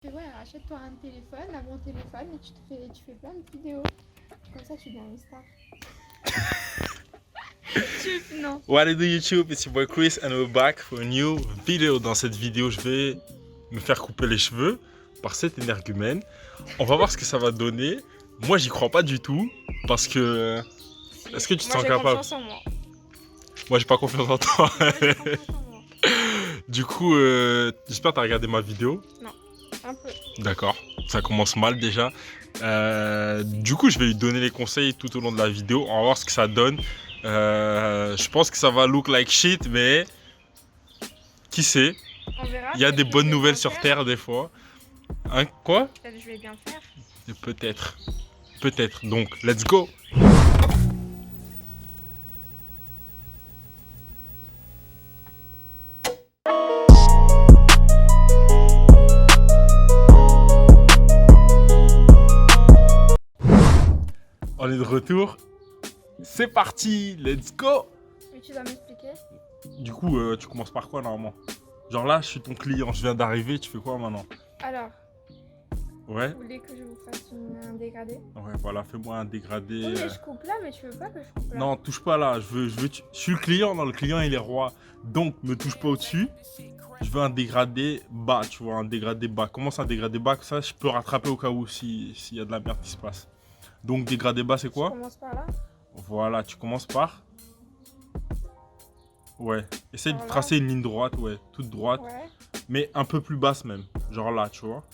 Et ouais, achète-toi un téléphone, un bon téléphone, et tu fais plein de vidéos. Comme ça, tu deviens une star. Non. What it do YouTube, it's your boy Chris and we're back for a new video. Dans cette vidéo, je vais me faire couper les cheveux par cet énergumène. On va voir ce que ça va donner. Moi, j'y crois pas du tout parce que... Est-ce que tu te sens capable? Moi, j'ai confiance en moi. Moi, j'ai pas confiance en toi. Moi, j'ai confiance en moi. Du coup, j'espère que tu as regardé ma vidéo. Non, un peu. D'accord, ça commence mal déjà. Du coup, je vais lui donner les conseils tout au long de la vidéo. On va voir ce que ça donne. Je pense que ça va look like shit, mais qui sait? On verra. Il y a des bonnes nouvelles sur Terre des fois. Hein, quoi? Peut-être que je vais bien le faire. Peut-être. Peut-être. Donc, let's go! On est de retour. C'est parti, let's go! Mais tu dois m'expliquer. Du coup, tu commences par quoi normalement? Genre là, je suis ton client, je viens d'arriver, tu fais quoi maintenant? Alors, Ouais? vous voulez que je vous fasse un dégradé? Ouais, voilà, fais-moi un dégradé. Oui, mais je coupe là, mais tu veux pas que je coupe là? Non, touche pas là, je suis le client, non, le client il est roi. Donc, me touche pas au-dessus. Je veux un dégradé bas, tu vois, un dégradé bas. Comment ça, un dégradé bas? Que ça, je peux rattraper au cas où s'il y a de la merde qui se passe. Donc, dégradé bas, c'est Je quoi? commence par là. Voilà, tu commences par... Ouais, essaye de Par là. tracer une ligne droite, ouais, toute droite. Ouais. Mais un peu plus basse même, genre là, tu vois.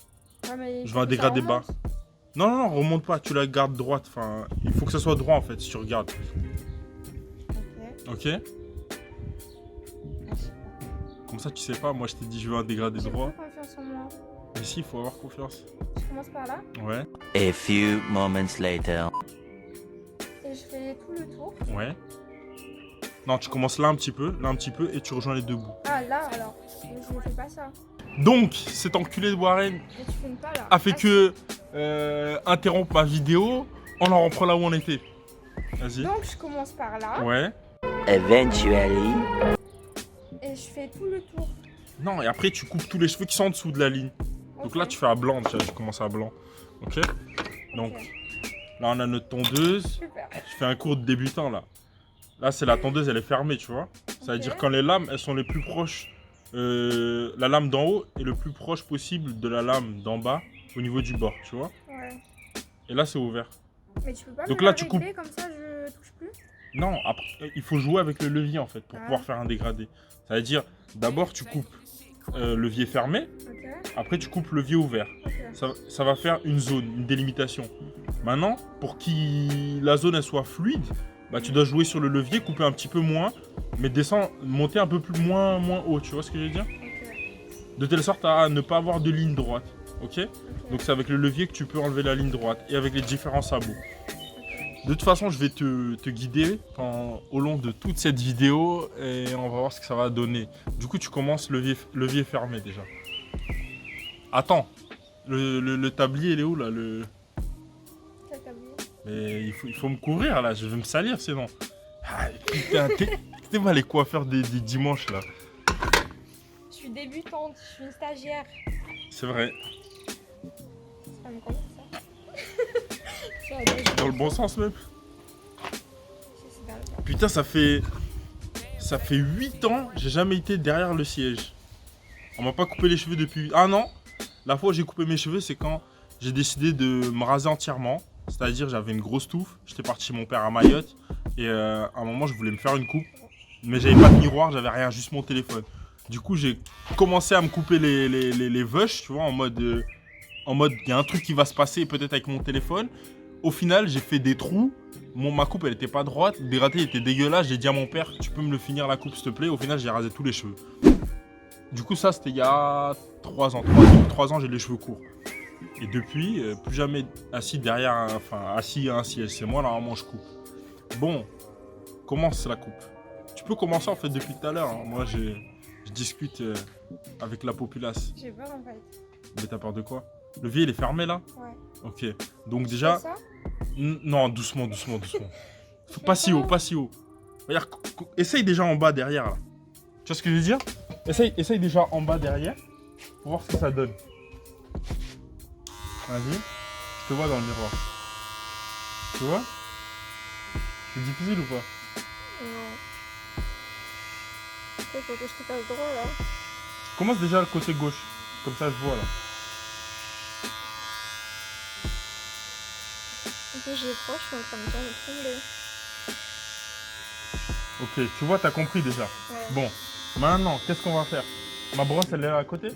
Ouais, mais Je veux un ça dégradé bas. remonte. Non, non, non, remonte pas, tu la gardes droite. Enfin, il faut que ça soit droit en fait, si tu regardes. Ok. Ok? Comme ça, tu sais pas, moi je t'ai dit je veux un dégradé J'ai droit. pas confiance en moi. Mais si, il faut avoir confiance. Je commence par là. Ouais, A few moments later. Et je fais tout le tour. ouais. Non, tu commences là un petit peu, et tu rejoins les deux bouts. Ah, là alors. Mais je ne fais pas ça. Donc, cet enculé de Warren Mais tu filmes pas là. a fait que interrompre ma vidéo. On en reprend là où on était. Vas-y. Donc, je commence par là. Ouais. Eventually. Et je fais tout le tour. Non, et après tu coupes tous les cheveux qui sont en dessous de la ligne. Donc Ok. là, tu fais à blanc, déjà, tu commences à blanc. Ok? Donc, Ok. là, on a notre tondeuse. Super. Je fais un cours de débutant, là. Là, c'est la tondeuse, elle est fermée, tu vois. Ça veut Ok. dire quand les lames, elles sont les plus proches. La lame d'en haut est le plus proche possible de la lame d'en bas au niveau du bord, tu vois. Ouais. Et là, c'est ouvert. Mais tu peux pas Donc me là, la tu régler comme ça, je touche plus. Non, après, il faut jouer avec le levier, en fait, pour Ah. pouvoir faire un dégradé. Ça veut dire, d'abord, tu coupes levier fermé. Ok. Après, tu coupes levier ouvert. Ok. Ça va faire une zone, une délimitation. Maintenant, pour que la zone elle soit fluide, bah, tu dois jouer sur le levier, couper un petit peu moins, mais descendre, monter un peu plus moins haut, tu vois ce que je veux dire? Ok. De telle sorte à ne pas avoir de ligne droite, ok? Ok. Donc c'est avec le levier que tu peux enlever la ligne droite et avec les différents sabots. De toute façon, je vais te guider au long de toute cette vidéo et on va voir ce que ça va donner. Du coup, tu commences levier fermé déjà. Attends, le tablier, il est où là? Quel tablier? Mais il faut me couvrir là, je vais me salir sinon. Ah, putain, t'es mal les coiffeurs des dimanches là. Je suis débutante, je suis une stagiaire. C'est vrai, C'est pas me connaître ça. dans le bon sens même. C'est dans le cas. Putain, ça fait 8 ans, j'ai jamais été derrière le siège. On m'a pas coupé les cheveux depuis un an. La fois où j'ai coupé mes cheveux, c'est quand j'ai décidé de me raser entièrement. C'est-à-dire, j'avais une grosse touffe. J'étais parti chez mon père à Mayotte. Et à un moment, je voulais me faire une coupe. Mais j'avais pas de miroir, j'avais rien, juste mon téléphone. Du coup, j'ai commencé à me couper les veuches, tu vois, en mode, il y a un truc qui va se passer peut-être avec mon téléphone. Au final, j'ai fait des trous. Ma coupe, elle était pas droite. Le dégradé était dégueulasse. J'ai dit à mon père, tu peux me le finir la coupe, s'il te plaît. Au final, j'ai rasé tous les cheveux. Du coup, ça, c'était il y a 3 ans. 3 ans, j'ai les cheveux courts. Et depuis, plus jamais assis derrière, assis à un siège. C'est moi, normalement, je coupe. Bon, commence la coupe. Tu peux commencer, en fait, depuis tout à l'heure. Hein. Moi, je discute avec la populace. J'ai peur en fait. Mais t'as peur de quoi? Le levier, il est fermé, là? Ouais. Ok. Donc, Tu déjà... fais ça? Non, doucement. Pas si haut, pas si haut. Regarde, essaye déjà en bas, derrière, là. Tu vois ce que je veux dire? Essaye déjà en bas, derrière, pour voir ce que ça donne. Vas-y. Je te vois dans le miroir. Tu vois? C'est difficile ou pas? Non. Il faut que je te fasse droit là. Commence déjà le côté gauche. Comme ça, je vois là. En plus, j'ai froid, je suis en train de tomber. Ok, tu vois, t'as compris déjà. Ouais. Bon, maintenant, qu'est-ce qu'on va faire? Ma brosse, elle est là à côté?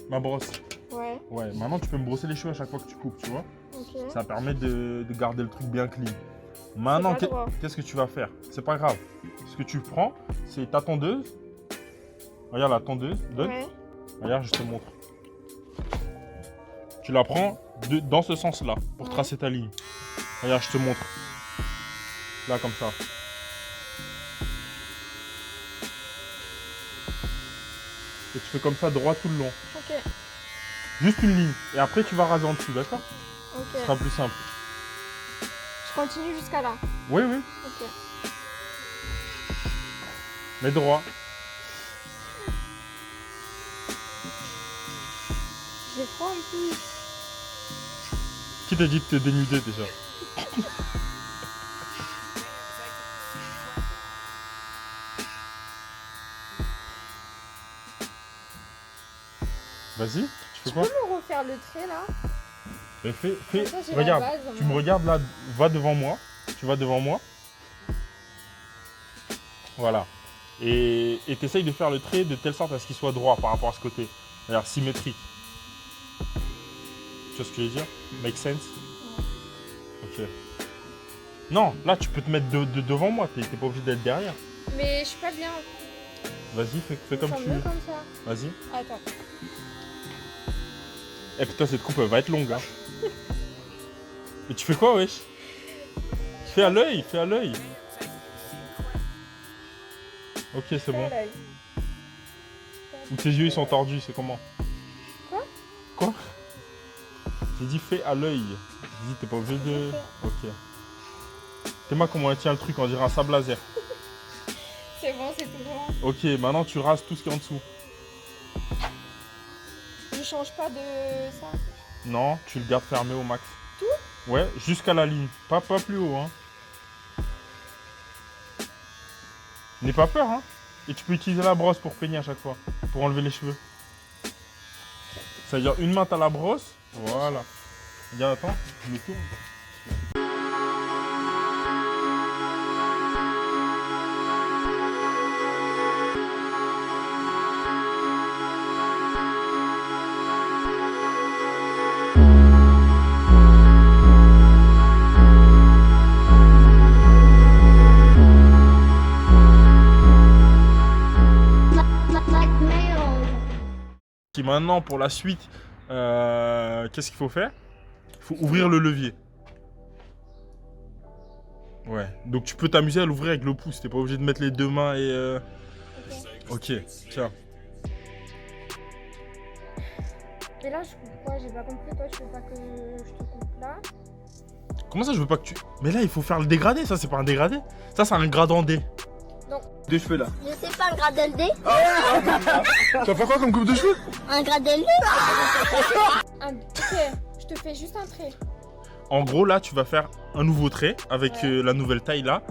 Ma brosse. Ouais. Ouais, maintenant tu peux me brosser les cheveux à chaque fois que tu coupes, tu vois? Ok. Ça permet de garder le truc bien clean. Maintenant, pas droit. qu'est-ce que tu vas faire? C'est pas grave. Ce que tu prends, c'est ta tondeuse. Regarde la tondeuse. Donne. Ouais. Regarde, je te montre. Tu la prends dans ce sens-là pour Ouais. tracer ta ligne. Regarde, je te montre. Là, comme ça. Et tu fais comme ça droit tout le long. Ok. Juste une ligne. Et après, tu vas raser en dessous, d'accord? Ce Ok. sera plus simple. Je continue jusqu'à là. Oui, oui. Ok. Mais droit. J'ai froid en plus. Qui t'a dit de te dénuder déjà? Vas-y, tu fais Tu quoi? peux me refaire le trait là? Fais. Comme ça, j'ai la Regarde, base, tu moi. me regardes là, va devant moi. Tu vas devant moi. Voilà. Et t'essayes de faire le trait de telle sorte à ce qu'il soit droit par rapport à ce côté. C'est-à-dire symétrique. Tu vois ce que je veux dire? Make sense? Ok. Non, là tu peux te mettre devant moi, t'es pas obligé d'être derrière. Mais je suis pas bien. Vas-y, fais comme Enfin, tu mieux veux. comme ça. Vas-y. Attends. Eh putain, cette coupe elle va être longue, hein. Mais tu fais quoi, wesh? Fais à l'œil, fais à l'œil. Ok, c'est bon. L'œil. Ou tes yeux ils sont tordus, c'est comment? Quoi? Quoi? J'ai dit fais à l'œil. J'ai dit t'es pas obligé de... Ok. T'es-moi comment elle tient le truc, on dirait un sable laser. C'est bon, c'est tout droit. Ok, maintenant tu rases tout ce qui est en dessous. Je change pas de ça. Non, tu le gardes fermé au max. Tout? Ouais, jusqu'à la ligne. Pas plus haut, hein. N'aie pas peur, hein. Et tu peux utiliser la brosse pour peigner à chaque fois. Pour enlever les cheveux. C'est-à-dire une main t'as la brosse. Voilà. Regarde, attends, je me tourne. Et maintenant, pour la suite, qu'est-ce qu'il faut faire? Il faut ouvrir le levier. Ouais, donc tu peux t'amuser à l'ouvrir avec le pouce. T'es pas obligé de mettre les deux mains et... Ok, tiens. Mais là, je coupe quoi? J'ai pas compris. Toi, tu veux pas que je te coupe là? Comment ça, je veux pas que tu... Mais là, il faut faire le dégradé. Ça, c'est pas un dégradé. Ça, c'est un gradant D. Non. Deux cheveux, là. Je sais pas, un gradel D. Tu vas faire quoi comme coupe de cheveux? Un gradel D. Ok, je te fais juste un trait. En gros, là, tu vas faire un nouveau trait avec Ouais. la nouvelle taille, là.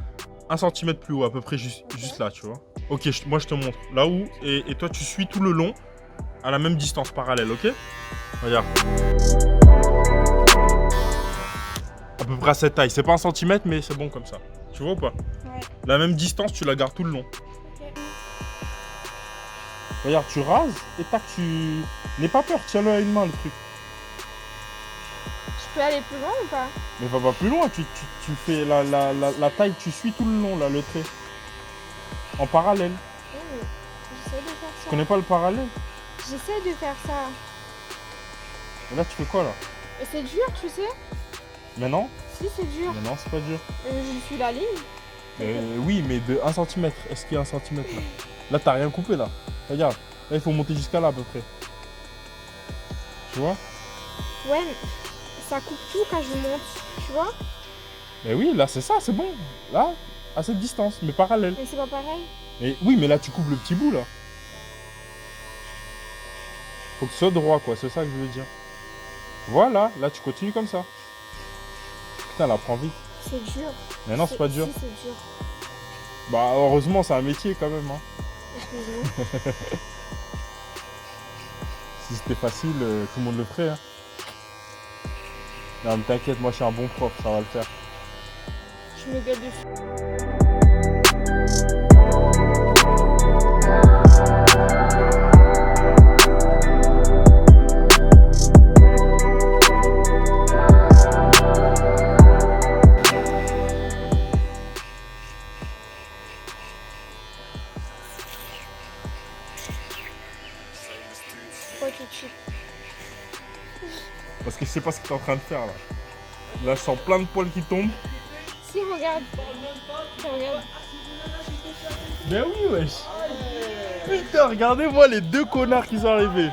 1 cm plus haut, à peu près juste là, tu vois. Ok, moi, je te montre. Là où, et toi, tu suis tout le long, à la même distance parallèle, ok? Regarde. À peu près à cette taille. C'est pas 1 cm, mais c'est bon comme ça. Tu vois ou pas? Ouais. La même distance, tu la gardes tout le long. Ok. Regarde, tu rases et tac, tu... N'aie pas peur, tiens-le à une main, le truc. Je peux aller plus loin ou pas? Mais va pas plus loin, tu fais la taille, tu suis tout le long, là, le trait. En parallèle. Oui, j'essaie de faire Tu ça. connais pas le parallèle? J'essaie de faire ça. Et là, tu fais quoi, là? Et c'est dur, tu sais? Mais non, Si, c'est dur. c'est pas dur. Je suis la ligne. Oui, mais de 1 cm. Est-ce qu'il y a 1 cm, là? Là, t'as rien coupé, là. Regarde, là, il faut monter jusqu'à là, à peu près. Tu vois? Ouais, mais ça coupe tout quand je monte. Tu vois? Mais oui, là, c'est ça, c'est bon. Là, à cette distance, mais parallèle. Mais c'est pas pareil. Mais oui, mais là, tu coupes le petit bout, là. Faut que ce soit droit, quoi. C'est ça que je veux dire. Voilà, là tu continues comme ça. Putain, elle apprend vite. C'est dur. Mais non, c'est pas dur. Si, c'est dur. Bah, heureusement, c'est un métier quand même. Hein. Excuse-moi. Si c'était facile, tout le monde le ferait. Hein. Non, mais t'inquiète, moi je suis un bon prof, ça va le faire. Je me gueule dessus. Pourquoi tu te chies? Parce que je sais pas ce que t'es en train de faire là. Là, je sens plein de poils qui tombent. Si, regarde. Regarde. Ben oui, wesh. Putain, regardez-moi les deux connards qui sont arrivés.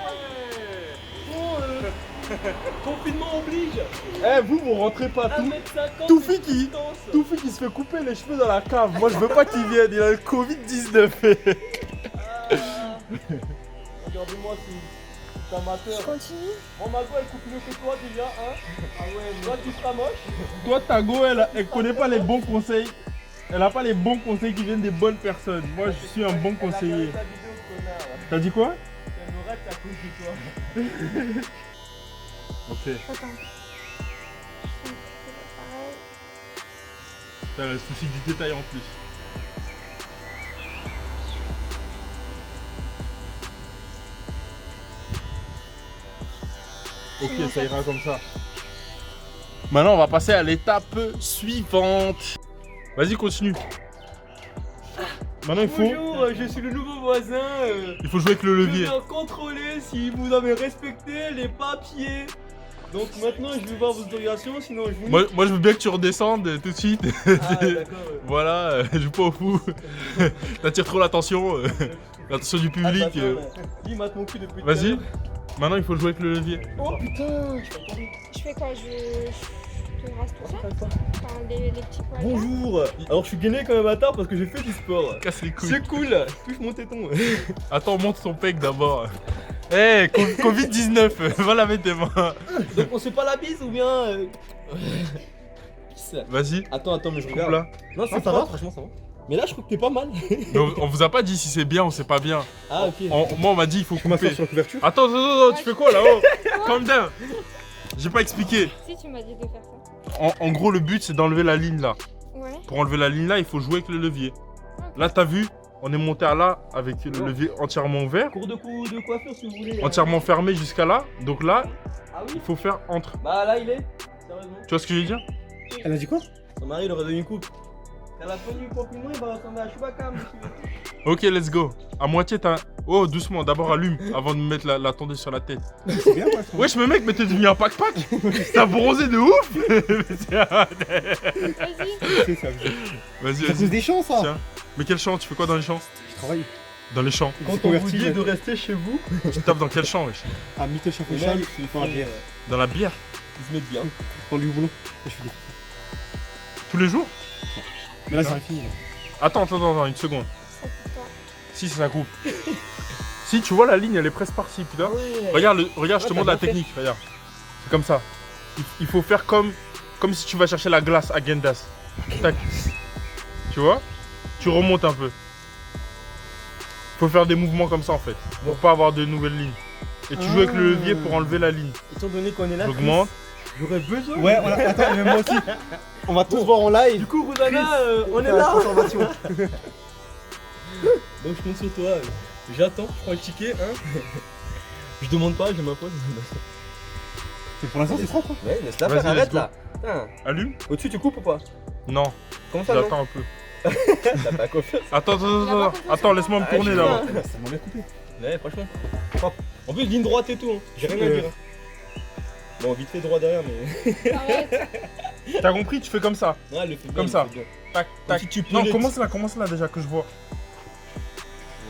Confinement oblige. Eh, vous rentrez pas tout. 1m50 Toufi de qui, distance. Toufi qui se fait couper les cheveux dans la cave. Moi, je veux pas qu'il vienne, il a le Covid-19. Regardez-moi si t'es amateur. Je continue. Bon, Mago, elle coupe mieux que toi déjà, hein. Ah ouais, toi tu seras moche. Toi, Tago, elle connaît pas les bons conseils. Elle a pas les bons conseils qui viennent des bonnes personnes. Moi, je suis un bon conseiller. Ta vidéo, connard. T'as dit quoi? Elle me rate à cause de toi. Ok. Attends. Pareil. T'as le souci du détail en plus. Ok, ça ira comme ça. Maintenant, on va passer à l'étape suivante. Vas-y, continue. Maintenant, Bonjour, je suis le nouveau voisin. il faut jouer avec le Je levier. viens contrôler si vous avez respecté les papiers. Donc maintenant, je vais voir vos autorisations, sinon je vous... Moi, je veux bien que tu redescendes tout de suite. Ah, d'accord. Voilà, joue pas au fou. T'attires trop l'attention. L'attention du public. Il mate mon cul depuis tout à Vas-y. l'heure. Maintenant, il faut jouer avec le levier. Oh putain, je fais pas. Je fais quoi? Je te rase tout ça? Enfin, les petits poils. là. Bonjour. Alors je suis gainé comme un bâtard parce que j'ai fait du sport. Casse les couilles. C'est cool, touche mon téton. Attends, monte ton pec d'abord. Eh, Covid-19, va laver tes mains. Donc on se fait pas la bise ou bien Vas-y, Attends, mais je coupe regarde. là. Non, ça va, franchement ça va. Mais là je trouve que t'es pas mal. Mais on vous a pas dit si c'est bien ou c'est pas bien. Ah ok. Moi, on m'a dit il faut couper. la couverture. Attends, tu fais quoi là-haut? Calm down. J'ai pas expliqué. Si, tu m'as dit de faire ça. En gros, le but c'est d'enlever la ligne là. Ouais. Pour enlever la ligne là, il faut jouer avec le levier. Là, t'as vu, on est monté à là avec le levier entièrement ouvert, Cours de coiffure si vous voulez. entièrement fermé jusqu'à là. Donc là, Ah oui. il faut faire entre. Bah là il est. Sérieusement. Tu vois ce que je veux dire? Elle a dit quoi? Son mari il aurait donné une coupe. Elle a connu le confinement, il va ressembler à Chewbacca, monsieur. Ok, let's go. À moitié, t'as. Oh, doucement, d'abord allume avant de me mettre la tondeuse sur la tête. C'est bien, moi, je trouve. Wesh, mais mec, mais t'es devenu un pack-pack. T'as bronzé de ouf. Vas-y. C'est ça. Vas-y, C'est à cause vas-y. des champs, ça. Tiens. Mais quel champ? Tu fais quoi dans les champs? Je travaille. Dans les champs. Quand on vous dit de rester chez vous, Tu tapes dans quel champ, wesh? À mythe les Chapeauchal, mecs, ils font la bière. Dans la bière? ils se mettent bien. Dans le boulot. Je fais des... Tous les jours? Mais là, c'est fini. Attends, une seconde. Ça coupe pas. Si, ça coupe. Si, tu vois la ligne, elle est presque par-ci, putain. Regarde, je te montre la technique, regarde. C'est comme ça. Il faut faire comme si tu vas chercher la glace à Gendas. Tac. Tu vois? Tu remontes un peu. Faut faire des mouvements comme ça en fait, pour pas avoir de nouvelles lignes. Et tu joues avec le levier pour enlever la ligne. Étant donné qu'on est là, J'augmente. j'aurais besoin. Ouais, attends, mais moi aussi. On va tous voir en live. Du coup, Rosanna, on est là. Information. Donc je compte sur toi. J'attends, je prends le ticket, hein. Je demande pas, j'ai ma pote. Mais pour l'instant, c'est propre. Ouais, laisse la Vas-y, faire, arrête let's go. là. Putain. Allume. Au-dessus, tu coupes ou pas? Non, Comment ça, non? j'attends un peu. T'as pas confiance? Attends, laisse-moi me Ah, tourner je suis d'abord. bien. Ça m'a bien coupé. Ouais, franchement. Propre. En plus, ligne droite et tout, hein. J'ai rien à dire. Hein. Bon, vite fait droit derrière, mais. Arrête. T'as compris? Tu fais comme ça. Ouais, le fait bien, Comme le ça. fait bien. Tac, tac. Si tu Non, pilotes. commence là déjà que je vois.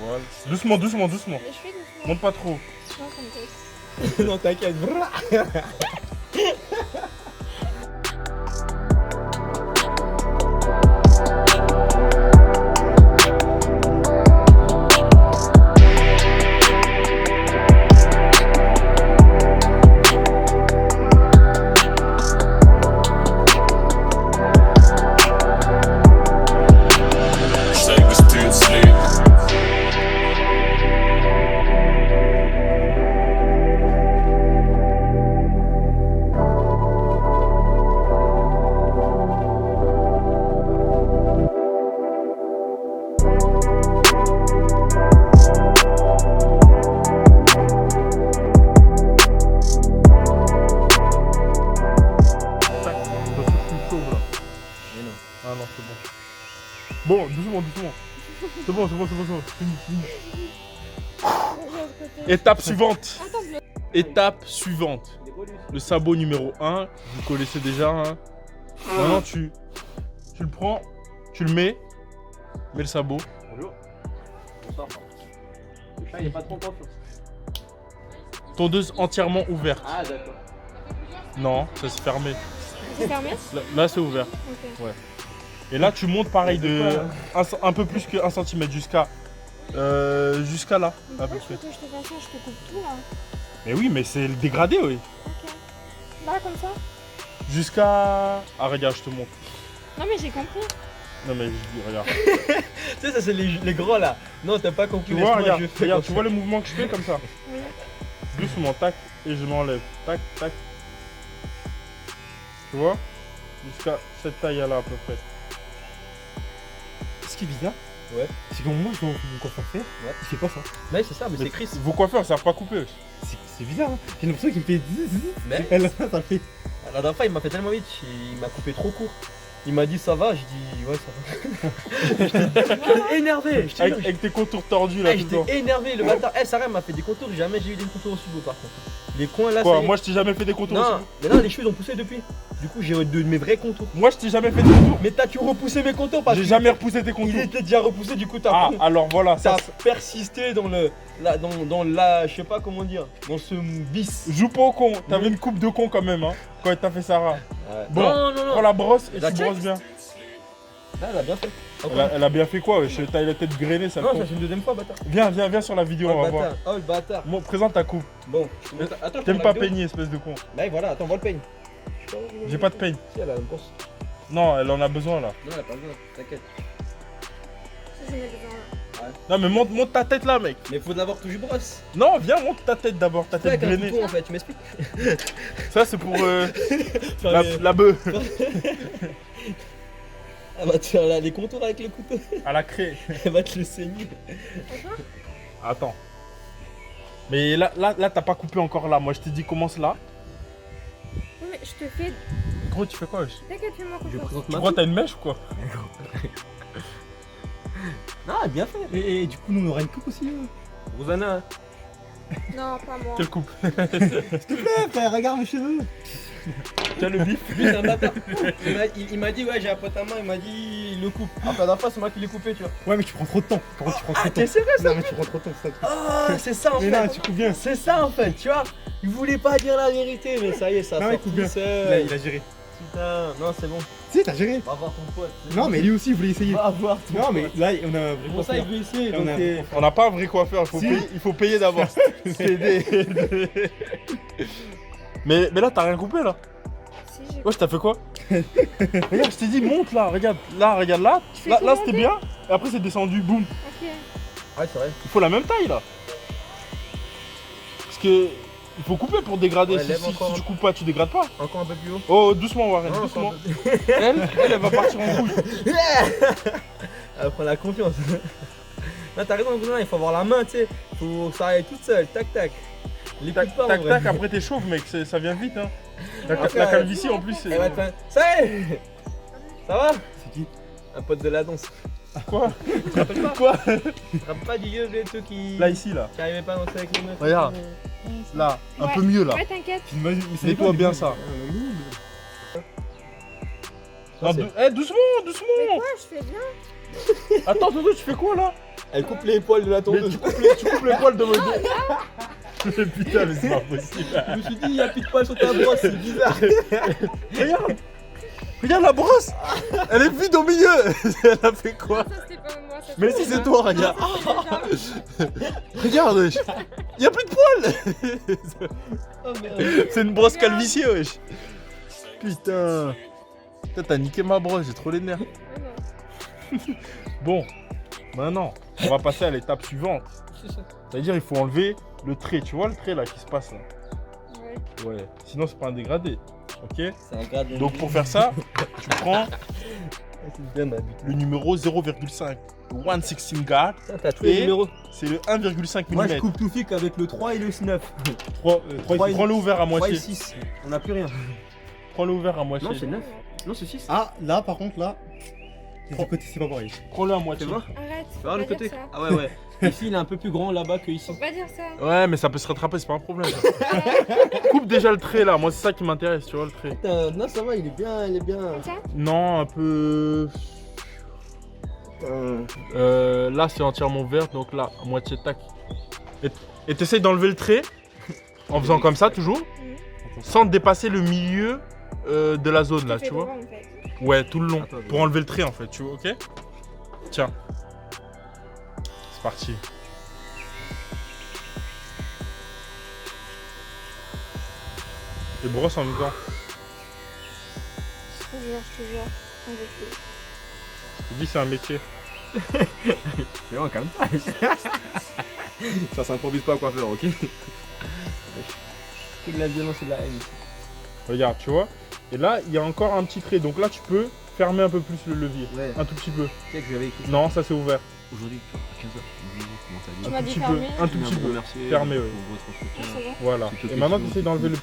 Voilà. Doucement. Mais je fais doucement. Monte pas trop. Non, ça me pose. Non, t'inquiète. Bon, doucement. C'est bon. Fini. Étape suivante. Attends, je le... Étape suivante. Le sabot numéro 1, vous connaissez déjà. Hein. Maintenant, tu le prends, tu le mets le sabot. Bonjour. Bonsoir. Le chat, il est pas trop content. Tondeuse entièrement ouverte. Ah, d'accord. Non, ça s'est fermé. C'est fermé? Là, c'est ouvert. Ok. Ouais. Et là, tu montes pareil de un peu plus que 1 cm jusqu'à là, Mais à peu pourquoi près. je te fais ça? Je te coupe tout là. Mais oui, mais c'est le dégradé, oui. Ok. Là, comme ça? Jusqu'à... Ah, regarde, je te montre. Non, mais j'ai compris. Non, mais je dis, regarde. Tu sais, ça, c'est les grands là. Non, t'as pas compris. Tu vois, laisse-moi, regarde, je fais regarde, comme tu vois le mouvement que je fais comme ça. Oui. Doucement, tac, et je m'enlève. Tac. Tu vois? Jusqu'à cette taille-là, à peu près. Ce qui est bizarre, Ouais. c'est que moi, je vois mon coiffeur faire, Ouais. il fait pas ça. Ouais, c'est ça, mais c'est Chris. Vos coiffeurs, ça savent pas couper. C'est bizarre, hein. J'ai l'impression qu'il me fait zzz. Mais Et là, ça fait. la dernière fois, il m'a fait tellement vite, il m'a coupé trop court. Il m'a dit ça va, je dis ouais, ça va. J'étais énervé, je te jure. Avec tes contours tordus, là, Eh, tout le temps. j'étais énervé, le bâtard. Eh, Sarah m'a fait des contours, jamais j'ai eu des contours aussi beaux par contre. Les coins là, Quoi, ça y est. moi, je t'ai jamais fait des contours Non, aussi. mais non, les cheveux ils ont poussé depuis. Du coup, j'ai de mes vrais contours. Moi, je t'ai jamais fait des contours. Mais t'as-tu repoussé mes contours parce J'ai que jamais repoussé tes il contours. était déjà repoussé, du coup, t'as Ah, alors voilà, ça ça. a persisté dans le. Dans la. Je sais pas comment dire. Dans ce vice. Joue pas au con. T'avais une coupe de con quand même, hein, quand t'as fait Sarah. Bon, non, prends la brosse et La tu check. brosses bien. Là, elle a bien fait. Elle a bien fait quoi, wesh? T'as la tête grainée, ça Non, con. ça c'est une deuxième fois, bâtard. Viens sur la vidéo, Oh, on va le voir. bâtard. Oh, le bâtard. Bon, présente ta coupe. Bon, attends, T'aimes pas peigner, espèce de con. Là, voilà, attends, vois le peigne. J'ai pas de peigne. Si, elle a une brosse. Non, elle en a besoin là. Non, elle a pas besoin, t'inquiète. Ça, c'est besoin. Non, mais monte ta tête là, mec. Mais faut d'abord que je brosse. Non, viens, monte ta tête d'abord, ta C'est tête avec un grainée. couteau en fait, tu m'expliques. Ça, c'est pour Faire les- la bœuf. Elle va te faire là, les contours avec le couteau. À la craie. Elle va te le saigner. Attends. Mais là, t'as pas coupé encore là. Moi, je t'ai dit, commence là. Oui, mais je te fais. Gros, tu fais quoi, wesh? T'inquiète, fais-moi Je confiance. présente Tu ma crois que t'as une mèche ou quoi? Non, bien fait. Et du coup, nous, on aura une coupe aussi. Rosanna. Non, pas moi. Quelle coupe? Eh, frère, regarde mes cheveux. Tiens le bif. Lui, c'est un bâtard. Il m'a dit, ouais, j'ai un pote à moi, il m'a dit, il le coupe. Après, la dernière fois, c'est moi qui l'ai coupé, tu vois. Ouais, mais tu prends trop de temps. Par contre, tu prends trop Ah, de temps. t'es sérieux ça? Non, mais tu prends trop de temps, c'est ça. le truc. Ah, c'est ça en Mais fait. non, tu coupes bien. C'est ça en fait, tu vois. Il voulait pas dire la vérité, mais ça y est, ça Non, sort il coupe tout bien. seul. Là, il a géré. Putain, non, c'est bon. Si, t'as géré. Va voir ton pote. Non, mais lui aussi, il voulait essayer. Va voir ton Non, mais pote. là, on a un vrai C'est pour ça qu'il coiffeur. veut essayer. On Donc, a un t'es- vrai On n'a pas un vrai coiffeur. Si. Il faut payer d'abord. C'est des- mais là, t'as rien coupé là. Si, j'ai. Wesh, t'as fait quoi? Regarde, je t'ai dit, monte là. Regarde là. fais Là, tout là c'était monter bien. Et après, c'est descendu. Boum. Ok. Ouais, c'est vrai. Il faut la même taille là. Parce que il faut couper pour dégrader. Ouais, Si lève encore tu un- coupes pas, tu dégrades pas. Encore un peu plus haut. Oh, doucement, Warren, Non, doucement. encore un peu- Elle va partir en rouge. Elle prend la confiance. Non, t'as raison, Bruno, il faut avoir la main, tu sais. Faut que ça aille toute seule. Tac, tac. Les Tac, coups pas, en tac, vrai. tac, après t'es chauve, mec, ça vient vite, hein. La calvitie en plus, c'est. Elle va te faire- Ça y est. Ça va? C'est qui? Un pote de la danse. Quoi? Tu te rappelles pas? Quoi? Tu te rappelles pas du vieux bleu qui. Là, ici, là. Qui arrivait pas à danser avec les meufs? Regarde. Là, un Ouais. peu mieux, là. Ouais, t'inquiète. Nettoie bien ça. Non, doucement, Mais doucement. quoi, je fais bien. Attends, Toto, tu fais quoi, là? Elle coupe les poils de la Mais tondeuse. tu coupes les poils de mon dos. Putain, mais c'est pas possible. Je me suis dit, il y a plus de poils sur ta brosse, c'est bizarre. Regarde. Regarde la brosse. Elle est vide au milieu. Elle a fait quoi? Ça, c'était pas moi. Ça, Mais si, c'est toi, regarde. Regarde, wesh. Y a plus de poils. Oh merde. C'est une brosse calvitie, wesh. Putain. Putain, t'as niqué ma brosse, j'ai trop les nerfs. Bon, maintenant, on va passer à l'étape suivante. C'est-à-dire, il faut enlever le trait. Tu vois le trait là qui se passe là? Ouais. Ouais. Sinon, c'est pas un dégradé. Ok? C'est un grade. Donc, pour faire ça, tu prends C'est bien ma bite. le numéro 0,5. Le 116 guard. Putain, t'as tous les Et numéros. c'est le 1,5 Moi, je mm. coupe tout fic avec le 3 et le 9. Prends-le ouvert à 3 et moitié. 6. On n'a plus rien. Prends-le ouvert à moitié. Non, c'est 9. Non, c'est 6. Ah, là, par contre, là. Les deux côtés, c'est pas pareil. Prends-le à Tu moitié. vois? Arrête, Tu faut vois pas le dire côté? ça. Ah ouais, ouais. Ici, il est un peu plus grand là-bas que ici. Faut pas dire ça. Ouais, mais ça peut se rattraper, c'est pas un problème. Ça. Coupe déjà le trait là, moi c'est ça qui m'intéresse, tu vois le trait. Putain, non, ça va, il est bien, il est bien. Comme ça. Non, un peu. Là c'est entièrement vert, donc là, à moitié tac. Et t'essayes d'enlever le trait en faisant comme ça toujours, sans dépasser le milieu de la zone là, fais tu vois. droit, en fait. Ouais, tout le long, Attends, pour enlever le trait en fait, tu vois, ok? Tiens. C'est parti. Et brosse en même temps. Je te jure. On veut plus. Je te dis c'est un métier. C'est vraiment calme. Ça s'improvise pas à quoi faire, ok? C'est de la violence et de la haine. Regarde, tu vois. Et là, il y a encore un petit trait, donc là tu peux fermer un peu plus le levier. Ouais. Un tout petit peu. Tu sais que j'avais écouté Non, ça c'est ouvert. aujourd'hui à 15h. Comment ça Tu dit? m'as Un dit petit peu, fermer. un tout petit peu. Remercier Fermé, ouais. pour votre Ah, soutien. c'est bon. Voilà. C'est tout Et maintenant, tu question. essaies d'enlever le.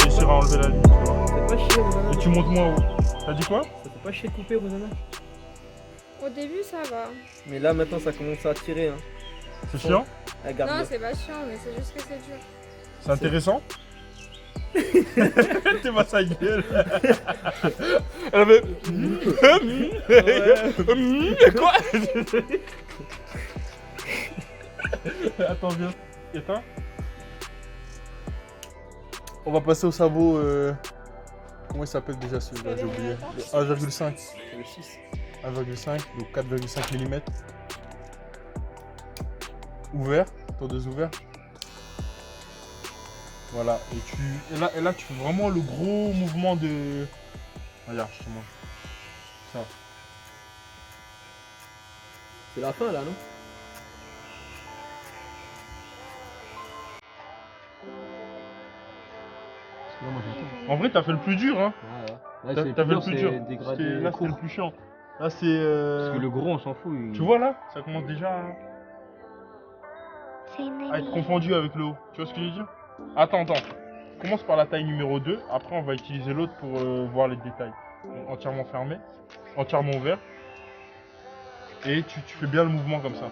Réussir à enlever la ligne, tu vois. Ça fait pas chier, Rosanna. Et tu montes moins haut. T'as dit quoi? Ça fait pas chier de couper, Rosanna. Au début, ça va. Mais là, maintenant, ça commence à tirer. Hein. C'est chiant? Ah, Non, garde-le. c'est pas chiant, mais c'est juste que c'est dur. C'est intéressant? T'es pas sa gueule. Elle avait. Quoi? Attends, viens. Éteins. On va passer au sabot. Comment il s'appelle déjà celui-là? J'ai oublié. Le 1,5. C'est le 6. 1,5, donc 4,5 mm. Ouvert, tour deux ouverts. Voilà, et là tu fais vraiment le gros mouvement de. Regarde, je te montre. Ça. C'est la fin, là, non? Non, moi, j'entends. En vrai, t'as fait le plus dur, hein. Là, T'as c'est fait le dur, plus c'est dur. dégradé. Là, c'était le plus chiant. Là, c'est. Parce que le gros, on s'en fout. Tu vois là, ça commence déjà à être confondu avec le haut. Tu vois ce que je veux dire? Attends. Commence par la taille numéro 2. Après, on va utiliser l'autre pour voir les détails. Donc, entièrement fermé, entièrement ouvert. Et tu fais bien le mouvement comme ça.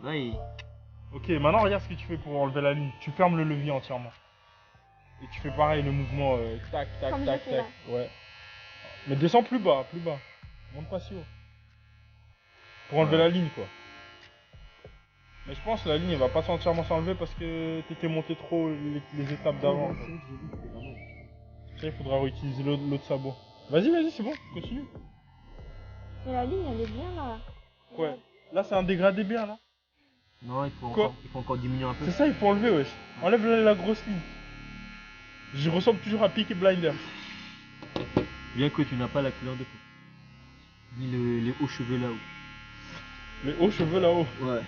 Là, il... Ok, maintenant regarde ce que tu fais pour enlever la ligne. Tu fermes le levier entièrement. Et tu fais pareil, le mouvement tac, tac, Comme tac, j'ai fait tac. Ouais. Mais descends plus bas, plus bas. Monte pas si haut. Pour enlever la ligne, quoi. Mais je pense que la ligne elle va pas entièrement s'enlever parce que t'étais monté trop les étapes d'avant. Ça, il faudra réutiliser l'autre sabot. Vas-y, c'est bon, continue. Mais la ligne, elle est bien là. Ouais. Là, c'est un dégradé bien, là. Non, Quoi il faut encore diminuer un peu. C'est ça, il faut enlever, wesh. Enlève la grosse ligne. Je ressemble toujours à Peaky Blinders. Bien que tu n'as pas la couleur de peau. Ni les hauts cheveux là-haut. Les hauts cheveux là-haut. Ouais.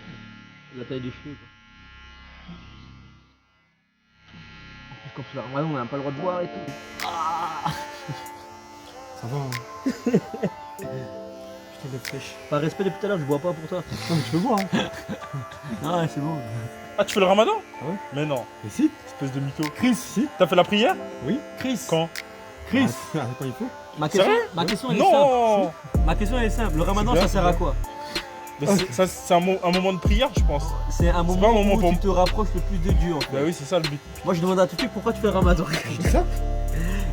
La taille des cheveux quoi. En plus comme ça, on n'a pas le droit de boire et tout. Ça va. Hein. Putain de fraîche. Par respect depuis tout à l'heure, je bois pas pour toi. Non, mais tu peux boire. Hein. Ah c'est bon. Ah, tu fais le ramadan? Ah ouais. Mais non, Et si espèce de mytho. Chris, si. T'as fait la prière? Oui. Chris. Quand? Chris. Ah, quand il faut. Ma question, Sérieux elle est simple. Non! Ma question elle est simple. Le ramadan C'est bien, ça sert à quoi? Mais c'est un moment de prière, je pense. C'est un pas un moment moment où pour- tu te rapproches le plus de Dieu en fait. Bah oui, c'est ça le but. Moi je demande à tout de suite pourquoi tu fais le ramadan. C'est ça.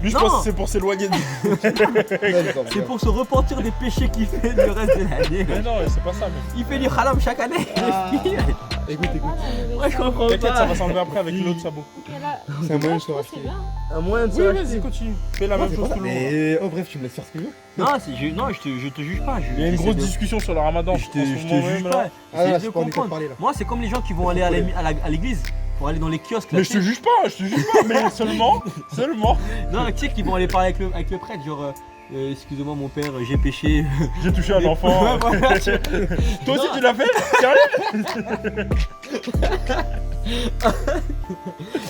Lui, je Non. pense que c'est pour s'éloigner de... C'est pour se repentir des péchés qu'il fait le reste de l'année. Mais non, c'est pas ça, mec. Il fait du haram chaque année. Écoute. Moi je comprends T'inquiète, ça pas. va s'enlever après avec l'autre sabot. C'est un moyen de se C'est racheter. bien. Un moyen de se Oui, racheter. vas-y, continue. Fais la Non, même c'est chose pas tout ça. le long. Mais oh bref, tu me laisses faire ce que je veux. Non, je te juge pas. Il y a une grosse discussion sur le ramadan. Je en te ce juge moment même, là. pas. Ah là, J'essaie c'est de pas en état de comprendre. parler là. Moi, c'est comme les gens qui vont aller à l'église pour aller dans les kiosques. Là, Mais je te juge pas, mais seulement. Non, tu sais, qui vont aller parler avec le prêtre, genre. Excusez-moi mon père, j'ai péché. J'ai touché un enfant. Ouais, voilà. Toi aussi Non. tu l'as fait? Sérieux?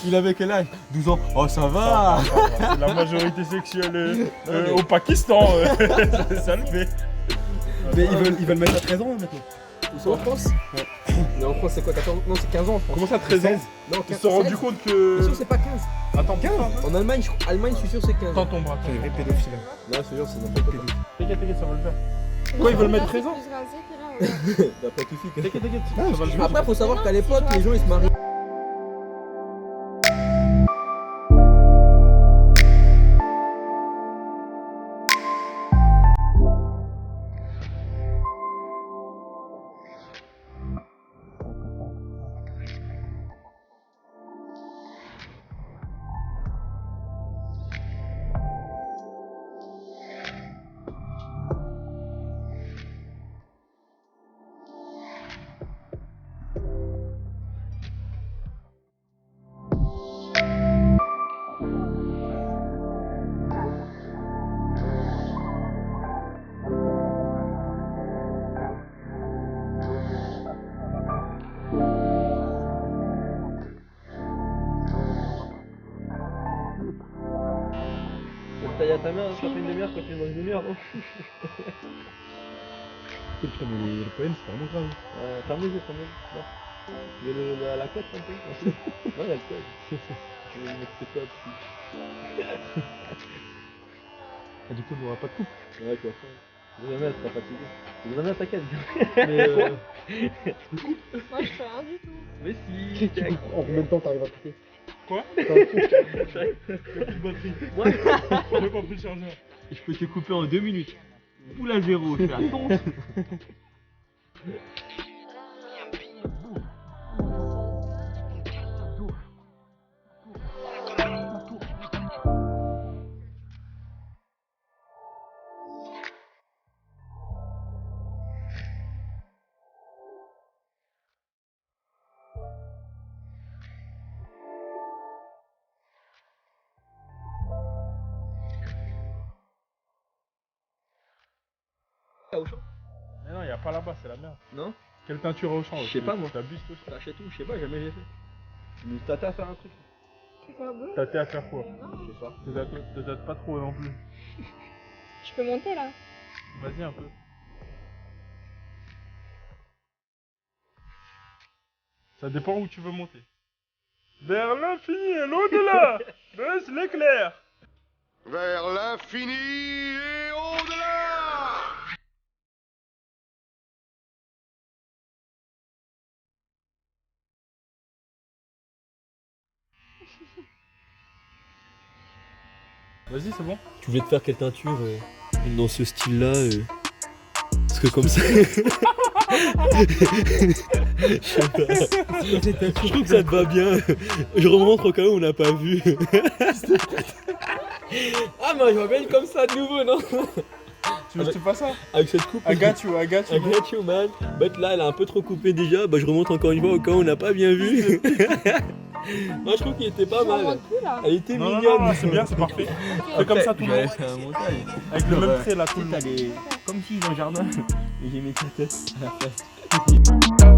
Il avait quel âge? 12 ans. Oh, ça va. C'est la majorité sexuelle au Pakistan. Ça le fait. Mais ils veulent mettre à 13 ans maintenant. En France Mais en France, c'est quoi 14 Non, c'est 15 ans en France. Comment ça, 13 ans? Non, Ils se sont rendus compte que. Bien sûr, c'est pas 15. Attends, 15. En Allemagne, je suis sûr, c'est 15. Tends ton bras. C'est un vrai pédophile. Non, c'est sûr, c'est n'importe quoi. T'inquiète, ça va le faire. Quoi, ils veulent mettre 13 ans? Plus rasé que là, ouais. Bah, pas tout de suite. T'inquiète, ça va le faire. Après, faut savoir qu'à l'époque, les gens ils se marient. T'as dit à ta mère, ça fait une demi-heure quand tu es dans une demi-heure, non? Putain, mais le poème c'est vraiment grave. Ferme les yeux, ferme les yeux. Tu veux la cote un peu? Non, il y a le code. Je vais mettre tes codes dessus. Et du coup, on n'aura pas de coupe. Ouais, tu vas faire. Désormais, elle sera fatiguée. Désormais, t'inquiète. Mais Moi, je fais rien du tout. Mais si, En combien de temps t'arrives à couper? Quoi? Ouais. J'ai pas pris le chargeur. Je peux te couper en 2 minutes. Poule à 0, je fais la tonte. Auchan? Mais non, y a pas là-bas, c'est la merde. Non? Quelle teinture au champ? Je sais pas, moi. T'abuses, toi. T'achètes où? Je sais pas, jamais j'ai fait. Je me tâtais à faire un truc. Tu fais un boulot? T'as été à faire quoi? Je sais pas. Te date pas trop non plus. Je peux monter là? Vas-y un peu. Ça dépend où tu veux monter. Vers l'infini et l'au-delà. Baisse l'éclair. Vers l'infini et au-delà. Vas-y, c'est bon. Tu voulais te faire quelle teinture dans ce style-là Parce que comme ça. Je trouve que ça te va bien. Je remontre au cas où on n'a pas vu. Ah, mais je vois bien comme ça de nouveau, non? Tu veux que je te fasse ça? Avec cette coupe. I got you, I got you, man. But là, elle a un peu trop coupé déjà. Bah, je remonte encore une fois au cas où on n'a pas bien vu. Moi, je trouve qu'il était pas mal. Elle était mignonne. Non, c'est bien, c'est parfait. C'est comme ça tout le monde. C'est un montage. Avec le même trait là, tout le monde. Comme si dans le jardin. Et j'ai mis sa tête à la place.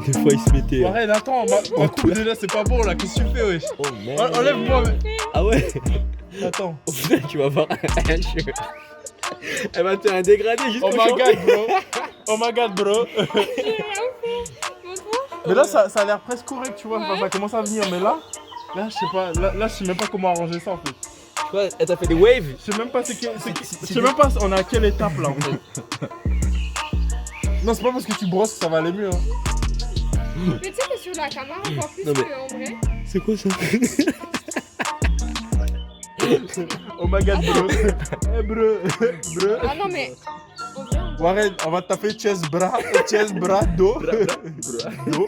Des fois, il se mettait. Arrête, attends, ma coupe déjà, c'est pas bon là. Qu'est-ce que tu fais, wesh? Oh merde. Enlève-moi. Ah ouais? Attends. Au final, tu vas voir. Elle va te faire un dégradé juste Oh pour my chanter. god, bro. Oh my god, bro. Mais là, ça a l'air presque correct, tu vois. Ouais. Ça commence à venir, mais là, je sais pas. Là, je sais même pas comment arranger ça en fait. Tu vois, elle t'a fait des waves. Je sais même pas, je sais même pas on est à quelle étape là en fait. Non, c'est pas parce que tu brosses que ça va aller mieux. Hein. Mais tu sais que sur la caméra, on voit plus Non, mais- qu'en vrai. C'est quoi ça? Oh my god, bro. Eh, bro. Ah non, mais. En vrai, on voit. Warren, on va taper chest, bras, dos. Dos.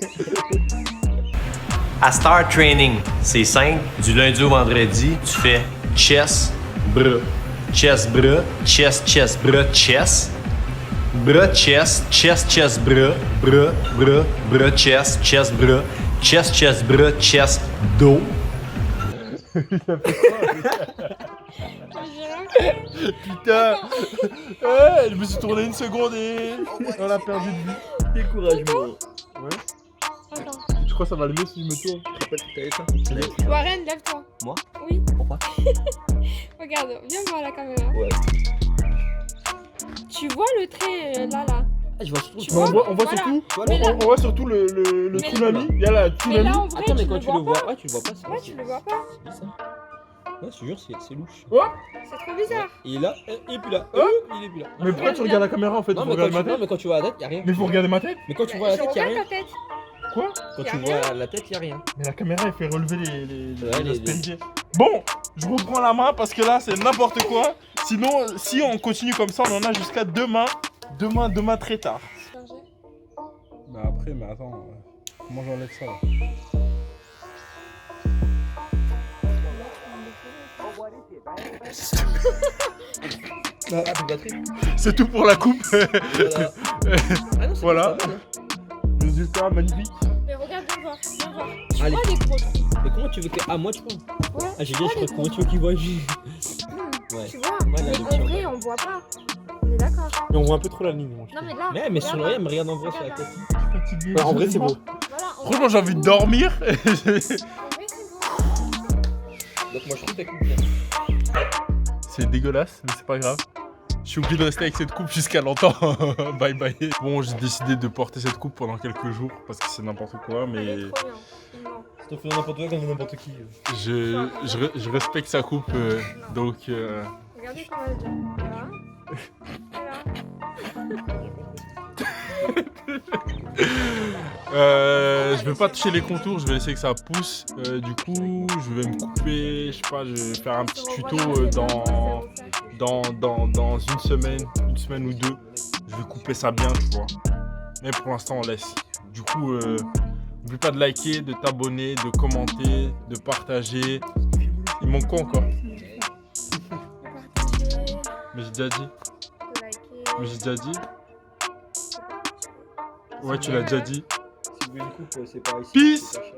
À Star Training, c'est simple. Du lundi au vendredi, tu fais chest, bras. Chest, bras. Chest, chest, bras, chest. Bras, chest, chest, chest, bras. Bras, bras, bras, chest, chest, bras. Chest, chest, bras, chest, dos. Putain. Je me suis tourné une seconde et on a perdu de vue. Découragement. Attends. Je crois que ça va le mieux si je me tourne. Je rappelle que t'avais ça. Warren, lève-toi. Moi? Oui. Pourquoi? Regarde, viens voir la caméra. Ouais. Tu vois le trait là. Ah, je vois surtout. Tu Mais on vois, voit voilà. surtout, Mais là- on voit surtout le Mais- tsunami. Il y a la Mais tsunami. là, en vrai, Attends, mais tu quand le tu vois le vois, pas. ouais, tu le vois pas. Ouais, tu le vois pas. C'est ça. Ouais, je te jure, c'est louche. C'est trop bizarre. Il est là, il est plus là. Hein Il est plus là. Mais pourquoi tu regardes la caméra en fait? Non, Faut mais regarder ma non, tête. mais quand tu vois la tête, y'a rien. Mais faut regarder ma tête. Mais quand tu vois la Je tête, y'a regarde rien. ta tête. Quoi? Quand Y a tu rien. vois la tête, y'a rien. Mais la caméra elle fait relever les Ouais, les- aspérités. Bon, je reprends la main parce que là c'est n'importe quoi. Sinon, si on continue comme ça, on en a jusqu'à demain. Demain très tard. Bah après, mais attends, comment j'enlève ça là? Ah, plus de batterie. C'est tout pour la coupe. Voilà. Ah non, c'est Voilà. pas mal, hein. Résultat magnifique. Mais regarde, viens voir. Viens voir. Tu Allez. vois les gros trous? Mais comment tu veux que. Ah, moi, tu vois. Ouais. Ah, j'ai Tu dit, vois les comment gros tu veux qu'il voit trous? Ouais. Tu vois? Ouais, là, Mais le en tien. vrai, on voit pas. On est d'accord. Et on voit un peu trop la ligne. Moi, je Non, trouve. mais là. Mais sur le regarde rien, mais regarde en vrai sur la Regarde tête. là. Fatigué. Ouais, en vrai, c'est beau. Voilà, on Franchement, voit j'ai envie de tout. dormir. En vrai, c'est beau. Donc, moi, je trouve ta coupe bien. C'est dégueulasse, mais c'est pas grave. Je suis obligé de rester avec cette coupe jusqu'à longtemps. Bye bye. Bon, j'ai décidé de porter cette coupe pendant quelques jours parce que c'est n'importe quoi, Elle mais est trop bien. Non. Si t'en fais n'importe quoi comme n'importe qui. je respecte sa coupe. Donc, Regardez comment elle vient. Voilà. je vais pas toucher les contours, je vais laisser que ça pousse. Du coup, je vais me couper, je sais pas, je vais faire un petit tuto dans une semaine ou deux. Je vais couper ça bien, tu vois. Mais pour l'instant, on laisse. Du coup, n'oublie pas de liker, de t'abonner, de commenter, de partager. Il manque quoi encore? Mais j'ai déjà dit. Mais j'ai déjà dit. Ouais, tu l'as déjà dit. Si vous voulez une coupe, c'est pareil. Peace. C'est pas cher.